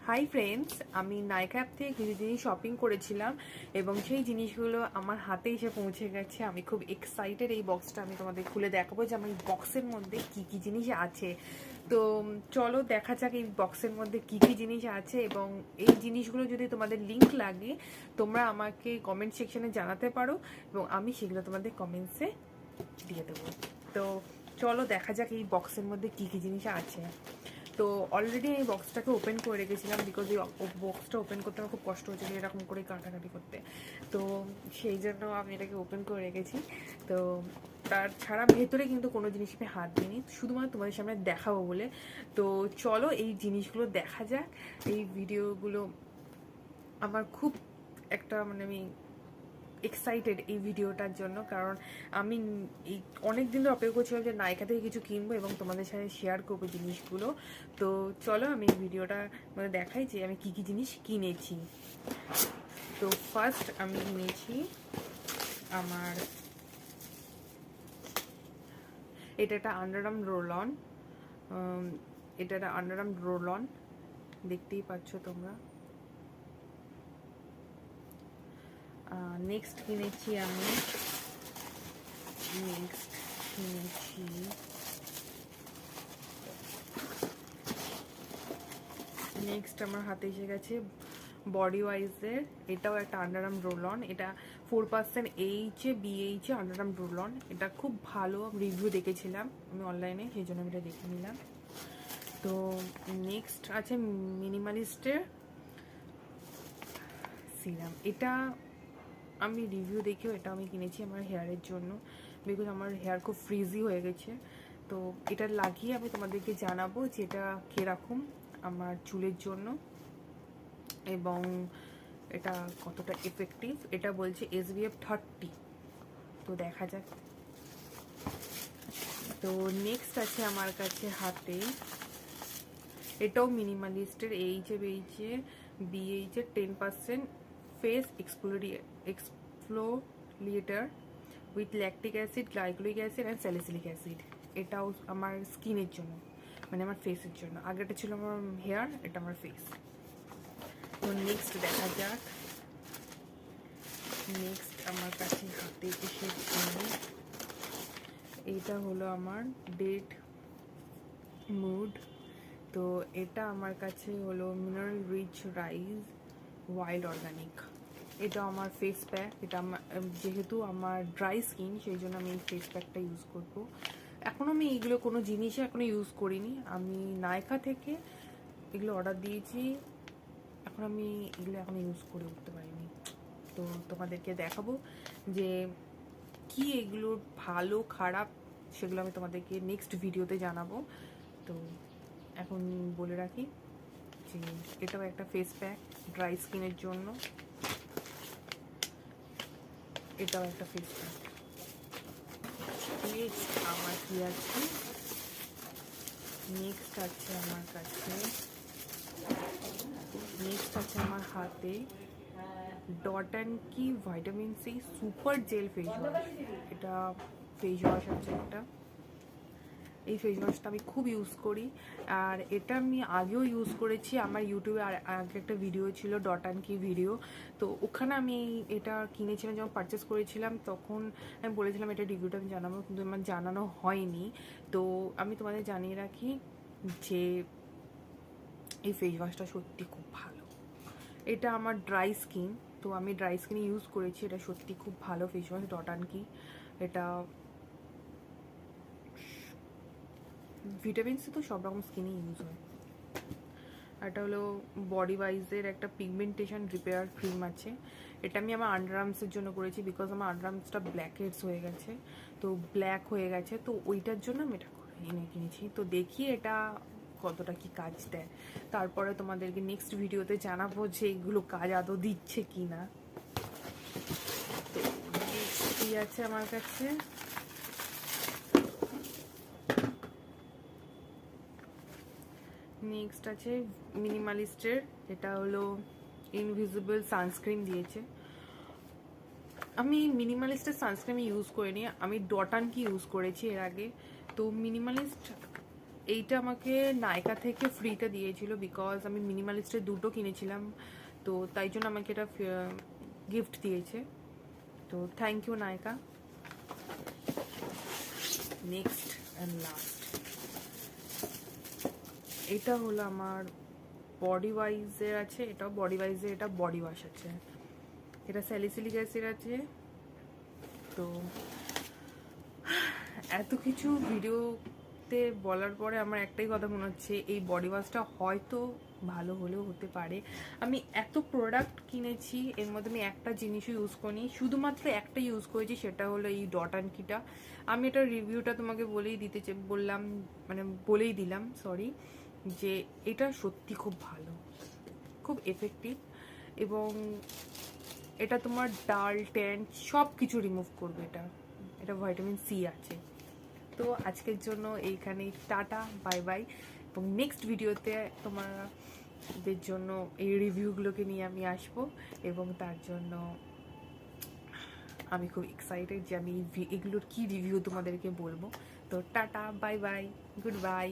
Hi friends, আমি নাইকা app থেকে কিছু জিনিস শপিং করেছিলাম এবং সেই জিনিসগুলো আমার হাতে এসে পৌঁছে গেছে। আমি খুব এক্সাইটেড। এই বক্সটা আমি তোমাদের খুলে দেখাবো যে আমার এই বক্সের মধ্যে কি কি জিনিস আছে। তো চলো দেখা যাক এই বক্সের মধ্যে কি কি জিনিস আছে, এবং এই জিনিসগুলো যদি তোমাদের লিংক লাগে তোমরা আমাকে কমেন্ট সেকশনে জানাতে পারো এবং আমি সেগুলো তোমাদের কমেন্টসে দিয়ে দেবো। তো চলো দেখা যাক এই বক্সের মধ্যে কি কি জিনিস আছে। তো অলরেডি এই বক্সটাকে ওপেন করে রেখেছিলাম, বিকজ এই বক্সটা ওপেন করতে আমার খুব কষ্ট হচ্ছিল এরকম করে কাটাকাটি করতে। তো সেই জন্য আমি এটাকে ওপেন করে রেখেছি। তো তার ছাড়া ভেতরে কিন্তু কোনো জিনিস আমি হাত দিইনি, শুধুমাত্র তোমাদের সামনে দেখাবো বলে। তো চলো এই জিনিসগুলো দেখা যাক। এই ভিডিওগুলো আমার খুব একটা আমি এক্সাইটেড এই ভিডিওটার জন্য, কারণ আমি এই অনেক দিন ধরে অপেক্ষা করছিলাম যে নাইকা থেকে কিছু কিনবো এবং তোমাদের সাথে শেয়ার করবো জিনিসগুলো। তো চলো আমি এই ভিডিওটা দেখাই যে আমি কি কি জিনিস কিনেছি। তো ফার্স্ট আমি কিনেছি আমার এটা একটা আন্ডারআর্ম রোল অন। এটা একটা আন্ডারআর্ম রোল অন, দেখতেই পাচ্ছ তোমরা। নেক্সট কিনেছি আমি নেক্সট আমার হাতে এসে গেছে বডি ওয়াইজের, এটাও একটা আন্ডারআর্ম রোল অন। এটা 4% এইচে বিএইচে আন্ডারআর্ম রোল অন। এটা খুব ভালো রিভিউ দেখেছিলাম আমি অনলাইনে, সেই জন্য আমি এটা দেখে নিলাম। তো নেক্সট আছে মিনিমালিস্টের সিরাম। এটা আমি রিভিউ দেখেও এটা আমি কিনেছি আমার হেয়ারের জন্য, বিকজ আমার হেয়ার খুব ফ্রিজি হয়ে গেছে। তো এটা লাগিয়ে আমি তোমাদেরকে জানাবো যে এটা কীরকম আমার চুলের জন্য এবং এটা কতটা এফেক্টিভ। এটা বলছে SPF 30। তো দেখা যাক। তো নেক্সট আছে আমার কাছে হাতে, এটাও মিনিমালিস্টের এইচে বিএইচে 10% face exfoliator with lactic acid, glycolic acid and salicylic acid. এটাও আমার স্কিনের জন্য, আমার ফেসের জন্য। আগেটা ছিল আমার হেয়ার, এটা আমার ফেস। তো নেক্সট দেখা যাক। নেক্সট আমার কাছে হাতে এসে এইটা হলো আমার ডেট মুড। তো এটা আমার কাছে হলো mineral rich rice wild organic. এটা আমার ফেস প্যাক। এটা আমার যেহেতু আমার ড্রাই স্কিন, সেই জন্য আমি এই ফেস প্যাকটা ইউজ করব। এখন আমি এইগুলো কোনো জিনিসই এখনো ইউজ করিনি। আমি নাইকা থেকে এগুলো অর্ডার দিয়েছি, এখন আমি এগুলো এখন ইউজ করে উঠতে পারিনি। তো তোমাদেরকে দেখাবো যে কি এগুলোর ভালো খারাপ, সেগুলো আমি তোমাদেরকে নেক্সট ভিডিওতে জানাবো। তো এখন বলে রাখি যে এটাও একটা ফেস প্যাক ড্রাই স্কিনের জন্য। এটাও একটা ফেস প্যাক। নেক্সট আমার কি আছে, নেক্সট আছে আমার কাছে, নেক্সট আছে আমার হাতে Dot and Key vitamin C super gel face wash. এটা ফেস ওয়াশ আছে একটা। এই ফেস ওয়াশটা আমি খুব ইউজ করি, আর এটা আমি আগেও ইউজ করেছি। আমার ইউটিউবে আগে একটা ভিডিও ছিল ডট অ্যান্ড কি ভিডিও, তো ওখানে আমি এটা কিনেছিলাম। যখন পারচেস করেছিলাম তখন আমি বলেছিলাম এটা রিভিউটা আমি জানাবো, কিন্তু আমার জানানো হয়নি। তো আমি তোমাদের জানিয়ে রাখি যে এই ফেস ওয়াশটা সত্যি খুব ভালো। এটা আমার ড্রাই স্কিন, তো আমি ড্রাই স্কিনে ইউজ করেছি। এটা সত্যি খুব ভালো ফেস ওয়াশ ডট অ্যান্ড কি। এটা ভিটামিন সি তো সব রকম স্কিনে ইউজ হয়। এটা হলো বডি ওয়াইজের একটা পিগমেন্টেশন রিপেয়ার ক্রিম আছে। এটা আমি আমার আন্ডারআর্মসের জন্য করেছি, বিকজ আমার আন্ডারআর্মসটা ব্ল্যাক হেডস হয়ে গেছে, তো ব্ল্যাক হয়ে গেছে, তো ওইটার জন্য আমি এটা এনে কিনেছি। তো দেখি এটা কতটা কি কাজ দেয়, তারপরে তোমাদেরকে নেক্সট ভিডিওতে জানাবো যে এগুলো কাজ আদৌ দিচ্ছে কি না। তো কি আছে আমার কাছে, নেক্সট আছে মিনিমালিস্টের, এটা হলো ইনভিজিবল সানস্ক্রিন দিয়েছে। আমি মিনিমালিস্টের সানস্ক্রিন ইউজ করিনি, আমি ডট অ্যান্ড কি ইউজ করেছি এর আগে। তো মিনিমালিস্ট এইটা আমাকে নাইকা থেকে ফ্রিতে দিয়েছিল, বিকজ আমি মিনিমালিস্টের দুটো কিনেছিলাম, তো তাই জন্য আমাকে এটা গিফট দিয়েছে। তো thank you Nykaa. Next and last, এটা হলো আমার বডি ওয়াইজের আছে, এটাও বডি ওয়াইজের, এটা বডি ওয়াশ আছে, এটা স্যালিসিলিক অ্যাসিড আছে। তো এত কিছু ভিডিওতে বলার পরে আমার একটাই কথা মনে হচ্ছে, এই বডি ওয়াশটা হয়তো ভালো হলেও হতে পারে। আমি এত প্রোডাক্ট কিনেছি, এর মধ্যে আমি একটা জিনিসও ইউজ করিনি, শুধুমাত্র একটা ইউজ করেছি, সেটা হলো এই ডট অ্যান্ড কিটা। আমি এটার রিভিউটা তোমাকে বলেই দিলাম সরি, যে এটা সত্যি খুব ভালো, খুব এফেক্টিভ, এবং এটা তোমার ডাল ট্যান সব কিছু রিমুভ করবে। এটা ভিটামিন সি আছে। তো আজকের জন্য এইখানে টাটা, বাই বাই, এবং নেক্সট ভিডিওতে তোমাদের জন্য এই রিভিউগুলোকে নিয়ে আমি আসবো, এবং তার জন্য আমি খুব এক্সাইটেড যে আমি এগুলোর কি রিভিউ তোমাদেরকে বলবো। তো tata, bye bye, good bye.